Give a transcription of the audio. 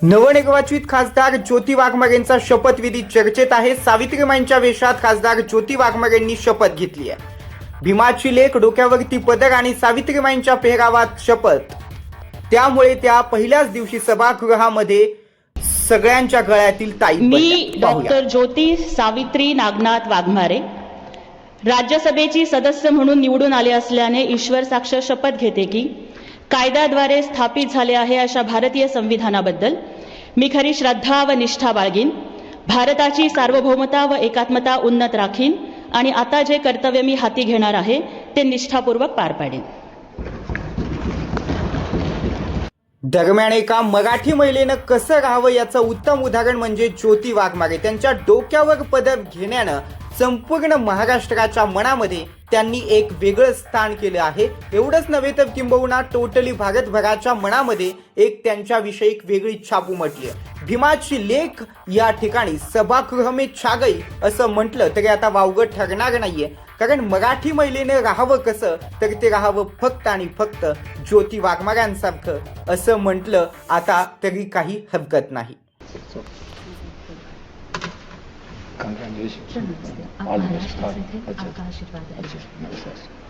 नवनिर्वाचित खासदार ज्योती वाघमारेंचा शपथविधी चर्चेत आहे। सावित्रीमाईंच्या वेशात खासदार ज्योती वाघमारेंनी शपथ घेतली आहे। भीमाची लेक, डोक्यावरती पदर आणि सावित्रीमाईंच्या पेहरावात शपथ। त्यामुळे त्या पहिल्याच दिवशी सभागृहामध्ये सगळ्यांच्या गळ्यातील ताईत मी डॉक्टर ज्योती सावित्री नागनाथ वाघमारे राज्यसभेची सदस्य म्हणून निवडून आले असल्याने ईश्वर साक्ष शपथ घेते की कायद्याद्वारे स्थापित झाले आहे अशा भारतीय संविधानाबद्दल मी खरी श्रद्धा व निष्ठा बाळगीन, भारताची सार्वभौमता व एकात्मता उन्नत राखीन आणि आता जे कर्तव्य मी हाती घेणार आहे ते निष्ठापूर्वक पार पाडेन। दरम्यान एका मराठी महिलेनं कसं राहावं याचं उत्तम उदाहरण म्हणजे ज्योती वाघमारे। त्यांच्या डोक्यावर पदर घेण्यानं संपूर्ण महाराष्ट्राच्या मनामध्ये त्यांनी एक वेगळं स्थान केलं आहे। एवढंच नव्हे तर किंबहुना टोटली भारतभराच्या मनामध्ये एक त्यांच्याविषयी एक वेगळी छाप उमटली आहे। भीमाची लेक या ठिकाणी सभागृह में छा गई असं म्हटलं तरी आता वावगं ठरणार नाहीये, कारण मराठी महिलेने राहावं कसं तर ते राहावं फक्त आणि फक्त ज्योती वाघमाऱ्यांसारखं असं म्हटलं आता तरी काही हरकत नाही। Congratulations. All the best. All the best.